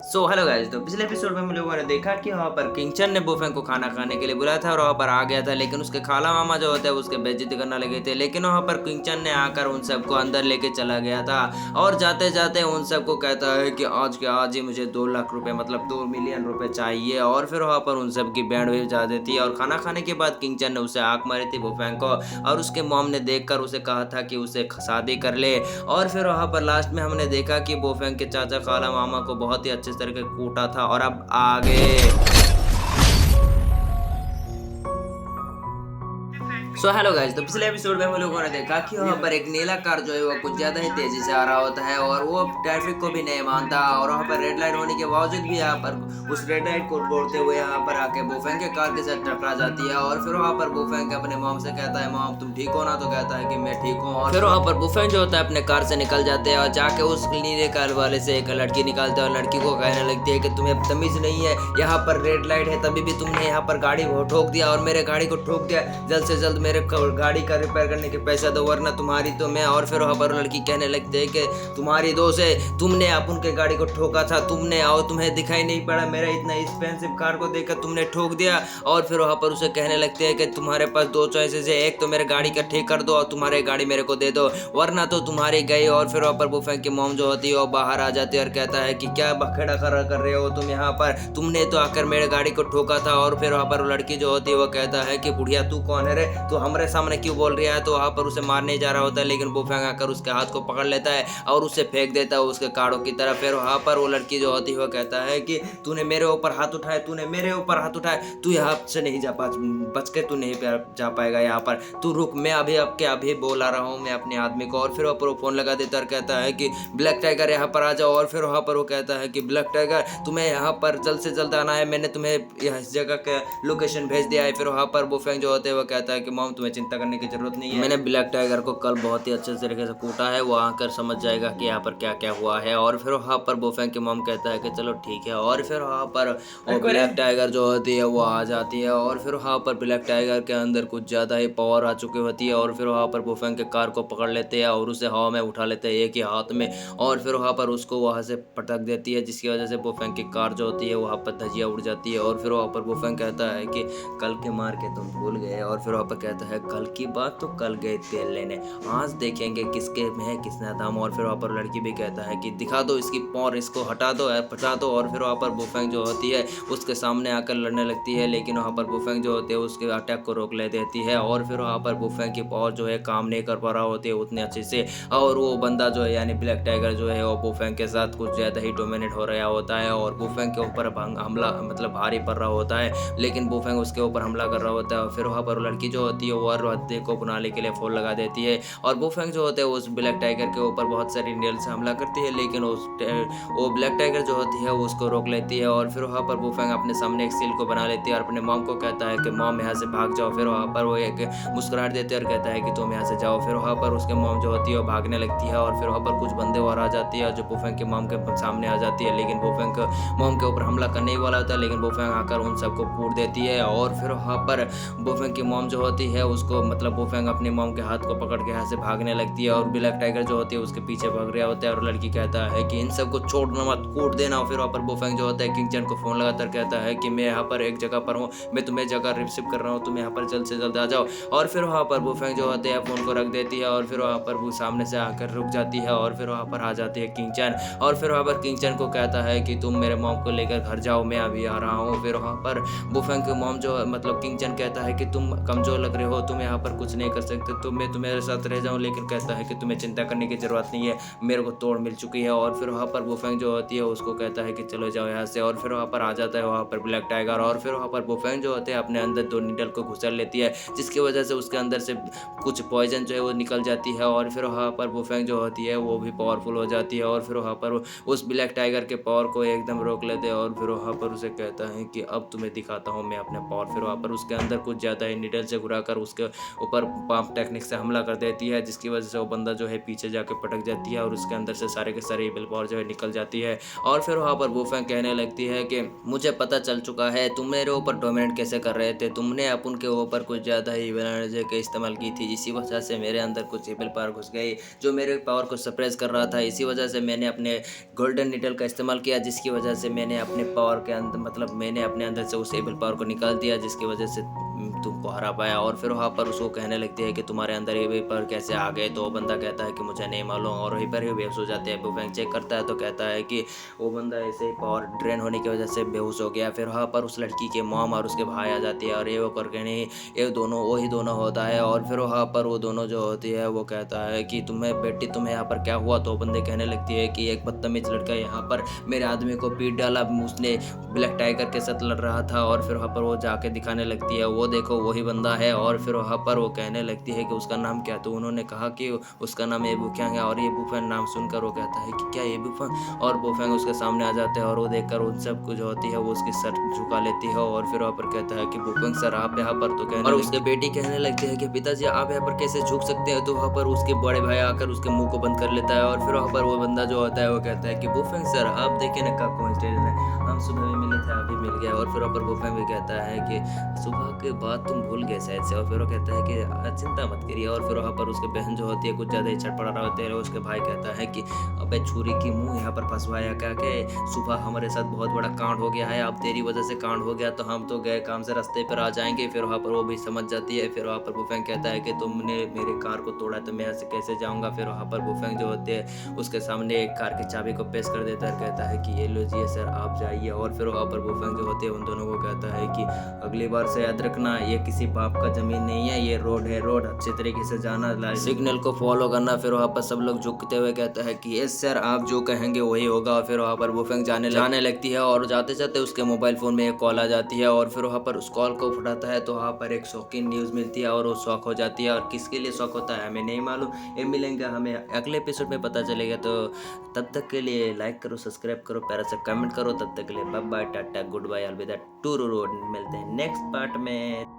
Hello guys, तो पिछले episode में हम लोगों ने देखा कि वहाँ पर किंगचन ने बोफेंग को खाना खाने के लिए बुलाया था और वहाँ पर आ गया था, लेकिन उसके खाला मामा जो होते हैं उसके बेइज्जती करने लगे थे। लेकिन वहाँ पर किंगचन ने आकर उन सबको अंदर लेके चला गया था और जाते जाते उन सबको कहता है कि आज के आज ही मुझे 2 लाख रुपए मतलब 2 मिलियन रुपए चाहिए। और फिर वहाँ पर उन सब की बैंड बजा देती है और खाना खाने के बाद किंगचन ने उसे आंख मारी थी बोफेंग को, और उसके मॉम ने देखकर उसे कहा था कि उसे शादी कर ले। और फिर वहाँ पर लास्ट में हमने देखा कि बोफेंग के चाचा खाला मामा को बहुत ही अच्छे तरीके कूटा था। और अब आगे हेलो गाइस, तो पिछले एपिसोड में हम लोगों ने देखा कि वहाँ पर एक नीला कार जो है वो कुछ ज्यादा ही तेजी से आ रहा होता है और वो ट्रैफिक को भी नहीं मानता, और वहाँ पर रेड लाइट होने के बावजूद भी यहाँ पर उस रेड लाइट को तोड़ते हुए यहाँ पर आके बोफेंग के कार के साथ टकरा जाती है। और फिर वहाँ पर बोफेंग अपने मॉम से कहता है, मॉम तुम ठीक हो ना? तो कहता है कि मैं ठीक हूँ। और फिर वहाँ पर बोफेंग जो होता है अपने कार से निकल जाते हैं और जाके उस नीले कार वाले से एक लड़की निकालते हैं और लड़की को कहने लगती है कि तुम्हें तमीज नहीं है, यहाँ पर रेड लाइट है तभी भी तुमने यहाँ पर गाड़ी को ठोक दिया और मेरे गाड़ी को ठोक दिया, जल्द से जल्द मेरे गाड़ी का रिपेयर करने के पैसा दो वरना तुम्हारी तो मैं। और फिर वहाँ पर लड़की कहने लगती है कि तुम्हारी दोस्त है, तुमने अपन के गाड़ी को ठोका था, तुमने और तुम्हें दिखाई नहीं पड़ा मेरा इतना एक्सपेंसिव कार को देखकर तुमने ठोक दिया। और फिर वहाँ पर उसे कहने लगते हैं कि तुम्हारे पास 2 चॉइसेस है, एक तो मेरे गाड़ी का ठीक कर दो और तुम्हारी गाड़ी मेरे को दे दो वरना तो तुम्हारी गई। और फिर वहाँ पर बोफेंग की मॉम जो होती है वो बाहर आ जाती है और कहता है कि क्या बखेड़ा कर रहे हो तुम यहाँ पर, तुमने तो आकर मेरे गाड़ी को ठोका था। और फिर वहाँ पर लड़की जो होती है वो कहता है कि बुढ़िया तू कौन है रे, तो हमारे सामने क्यों बोल रहा है? तो वहाँ पर उसे मारने जा रहा होता है, लेकिन बोफेंग आकर उसके हाथ को पकड़ लेता है और उसे फेंक देता है उसके काड़ों की तरफ। फिर वहाँ पर वो लड़की जो होती है वो कहता है कि तूने मेरे ऊपर हाथ उठाया, तूने मेरे ऊपर हाथ उठाया, तू यहाँ से नहीं जा बच के तू नहीं जा पाएगा यहाँ पर, तू रुक, मैं अभी अभी बोला रहा हूँ मैं अपने आदमी को। और फिर वहाँ पर वो फोन लगा देता है और कहता है कि ब्लैक टाइगर यहाँ पर आ जाओ। और फिर वहाँ पर वो कहता है कि ब्लैक टाइगर तुम्हें यहाँ पर जल्द से जल्द आना है, मैंने तुम्हें इस जगह का लोकेशन भेज दिया है। फिर वहाँ पर बोफेंग जो होते हैं वो कहता है कि मॉम तुम्हें चिंता करने की जरूरत नहीं है, मैंने ब्लैक टाइगर को कल बहुत ही अच्छे तरीके से कूटा है, वो आकर समझ जाएगा कि यहाँ पर क्या क्या हुआ है। और फिर वहाँ पर बोफेंग की मॉम कहता है कि चलो ठीक है। और फिर वहाँ पर ब्लैक टाइगर जो होती है वो आ जाती है और फिर वहाँ पर ब्लैक टाइगर के अंदर कुछ ज़्यादा ही पावर आ चुकी होती है। और फिर वहाँ पर बोफेंग के कार को पकड़ लेते हैं और उसे हवा में उठा लेते हैं एक ही हाथ में, और फिर वहाँ पर उसको वहाँ से पटक देती है, जिसकी वजह से बोफेंग की कार जो होती है वहाँ पर धजिया उड़ जाती है। और फिर वहाँ पर बोफेंग कहता है कि कल के मार के तुम भूल गए। और फिर वहाँ पर कहता है कल की बात तो कल गए तेल लेने, आज देखेंगे किसके में है किसने दम। और फिर वहाँ पर लड़की भी कहता है कि दिखा दो इसकी पौर, इसको हटा दो हटा दो। और फिर वहाँ पर बोफेंग जो होती है उसके सामने आकर लड़ने लगती है, लेकिन वहाँ पर बोफेंग जो होते है उसके अटैक को रोक ले देती है। और फिर वहाँ पर बोफेंग की पॉवर जो है काम नहीं कर पा रहा होती है उतने अच्छे से, और वो बंदा जो है यानी ब्लैक टाइगर जो है वो बोफेंग के साथ कुछ ज़्यादा ही डोमिनेट हो रहा होता है और बोफेंग के ऊपर हमला मतलब भारी पड़ रहा होता है, लेकिन बोफेंग उसके ऊपर हमला कर रहा होता है। और फिर वहाँ पर लड़की जो होती है वो हत्या को बुनाने के लिए फोन लगा देती है और बोफेंग जो होते हैं उस ब्लैक टाइगर के ऊपर बहुत सारी नेल से हमला करती है, लेकिन वो ब्लैक टाइगर जो होती है वो उसको रोक लेती है। और फिर वहाँ पर बोफेंग अपने सामने एक सील को बना लेती है और अपने मॉम को कहता है कि मॉम यहाँ से भाग जाओ। फिर वहाँ पर वो एक मुस्कुराहट देते हैं और कहता है कि तुम यहाँ से जाओ। फिर वहाँ पर उसके मॉम जो होती है वो भागने लगती है और फिर वहाँ पर कुछ बंदे और आ जाती है जो बोफेंग के मॉम के सामने आ जाती है, लेकिन बोफेंग मॉम के ऊपर हमला करने ही वाला होता है, लेकिन बोफेंग आकर उन सबको कूट देती है। और फिर वहाँ पर बोफेंग की मॉम जो होती है उसको मतलब बोफेंग अपनी मॉम के हाथ को पकड़ के यहाँ से भागने लगती है और ब्लैक टाइगर जो होती है उसके पीछे भाग रहा होता है और लड़की कहता है कि इन सबको छोड़ना मत, कूट देना। फिर वहाँ पर बोफेंग जो होता है किंगचन को फोन लगाकर कहता है कि मैं यहाँ पर एक जगह पर हूँ, मैं तुम्हें जगह रिसीव कर रहा हूँ, तुम यहाँ पर जल्द से जल्द आ जाओ। और फिर वहाँ पर बोफेंग जो होते हैं फोन को रख देती है और फिर वहाँ पर वो सामने से आकर रुक जाती है और फिर वहाँ पर आ जाती है किंगचन। और फिर वहाँ पर किंगचन को कहता है कि तुम मेरे मॉम को लेकर घर जाओ, मैं अभी आ रहा हूँ। फिर वहाँ पर बोफेंग की मॉम जो मतलब किंगचन कहता है कि तुम कमजोर लग रहे हो, तुम यहाँ पर कुछ नहीं कर सकते, तो मैं तुम्हारे साथ रह जाऊँ, लेकिन कहता है कि तुम्हें चिंता करने की जरूरत नहीं है, मेरे को तोड़ मिल चुकी है। और फिर वहाँ पर बोफेंग जो होती है उसको कहता है कि चलो जाओ यहाँ से। और फिर वहाँ पर आ जाता है वहाँ पर ब्लैक टाइगर और फिर वहाँ पर बोफेंग जो होते हैं अपने अंदर 2 नीडल को घुसल लेती है, जिसकी वजह से उसके अंदर से कुछ पॉइजन जो है वो निकल जाती है और फिर वहाँ पर बोफेंग जो होती है वो भी पावरफुल हो जाती है और फिर वहाँ पर उस ब्लैक टाइगर के पावर को एकदम रोक लेते हैं और फिर वहाँ पर उसे कहता है कि अब तुम्हें दिखाता हूँ मैं अपने पावर। फिर वहाँ पर उसके अंदर कुछ ज़्यादा ही नीडल से घुरा कर उसके ऊपर पंप टेक्निक से हमला कर देती है, जिसकी वजह से वो बंदा जो है पीछे जाके पटक जाती है और उसके अंदर से सारे के सारे इविल पावर जो है निकल जाती है। और फिर वहाँ पर वुफेंग कहने लगती है कि मुझे पता चल चुका है तुम मेरे ऊपर डोमिनेट कैसे कर रहे थे, तुमने अपन के ऊपर कुछ ज़्यादा ही इविल एनर्जी का इस्तेमाल की थी, इसी वजह से मेरे अंदर कुछ इविल पावर घुस गई जो मेरे पावर को सप्रेस कर रहा था। इसी वजह से मैंने अपने गोल्डन निडल का इस्तेमाल किया, जिसकी वजह से मैंने अपने पावर के अंदर मतलब मैंने अपने अंदर से उस इविल पावर को निकाल दिया, जिसकी वजह से तुमको हरा पाया। और फिर वहाँ पर उसको कहने लगती है कि तुम्हारे अंदर ये पावर कैसे आ गए, तो वो बंदा कहता है कि मुझे नहीं मालूम, और वहीं पर ही बेहोश हो जाते हैं। वुफेंग चेक करता है तो कहता है कि वो बंदा ऐसे ही पावर ड्रेन होने की वजह से बेहोश हो गया। फिर वहाँ पर उस लड़की के मॉम और उसके भाई आ जाती है और ये वो करके नहीं ये दोनों वही दोनों होता है। और फिर वहाँ पर वो दोनों जो होती है वो कहता है कि तुम्हें बेटी तुम्हें यहाँ पर क्या हुआ, तो बंदे कहने लगती है कि एक बदतमीज लड़का यहाँ पर मेरे आदमी को पीट डाला, उसने ब्लैक टाइगर के साथ लड़ रहा था। और फिर वहाँ पर वो जाके दिखाने लगती है वो देखो वही बंदा है। और फिर वहाँ पर वो कहने लगती है कि उसका नाम क्या, तो उन्होंने कहा कि उसका नाम एबुफेंग है। और एबुफेंग नाम सुनकर वो कहता है कि क्या एबुफेंग, और बुफेंग उसके सामने आ जाते हैं और वो देखकर उन सब कुछ होती है वो उसकी सर झुका लेती है। और फिर वहाँ पर कहता है कि बुफेंग सर आप यहाँ पर, तो कहने और उसके बेटी कहने लगती है कि पिताजी आप यहाँ पर कैसे झुक सकते हैं, तो वहाँ पर उसके बड़े भाई आकर उसके मुंह को बंद कर लेता है। और फिर वहाँ पर वो बंदा जो होता है वो कहता है कि बुफेंग सर आप देखिए ना क्या कोइंसिडेंस है, हम सुबह भी मिले थे अभी मिल गया। और फिर वहाँ पर बुफेंग भी कहता है कि सुबह के बाद तुम भूल गए शायद से। और फिर वो कहता है कि चिंता मत करिए। और फिर वहाँ पर उसके बहन जो होती है कुछ ज़्यादा ही छटपटा रहा होते हैं। उसके भाई कहता है कि अबे छुरी की मुंह यहाँ पर फंसवाया क्या के, सुबह हमारे साथ बहुत बड़ा कांड हो गया है, अब तेरी वजह से कांड हो गया तो हम तो गए काम से रास्ते पर आ जाएंगे। फिर वहाँ पर वो भी समझ जाती है। फिर वहाँ पर बुफेंग कहता है कि तुमने मेरे कार को तोड़ा तो मैं यहाँ से कैसे जाऊँगा। फिर वहाँ पर बुफेंग जो होते हैं उसके सामने एक कार की चाबी को पेश कर देता है, कहता है कि ये लो जी सर आप जाइए। और फिर वहाँ पर बुफेंग जो होते हैं उन दोनों को कहता है कि अगली बार से याद रखना ये किसी बाप का जमीन नहीं है, ये रोड है, रोड अच्छे तरीके से जाना, सिग्नल को फॉलो करना। फिर वहाँ पर सब लोग झुकते हुए कहता है कि यस सर आप जो कहेंगे वही होगा। और फिर वहाँ पर बुफेंग जाने लगती है और जाते जाते उसके मोबाइल फोन में एक कॉल आ जाती है। और फिर वहाँ पर उस कॉल को उठाता है तो वहाँ पर एक शॉकिंग न्यूज़ मिलती है और वो शॉक हो जाती है। और किसके लिए शॉक होता है हमें नहीं मालूम, ये मिलेंगे हमें अगले एपिसोड में पता चलेगा। तो तब तक के लिए लाइक करो, सब्सक्राइब करो, प्यारा सा कमेंट करो। तब तक के लिए bye bye, tata, good bye, अलविदा, टू रोड। मिलते हैं नेक्स्ट पार्ट में।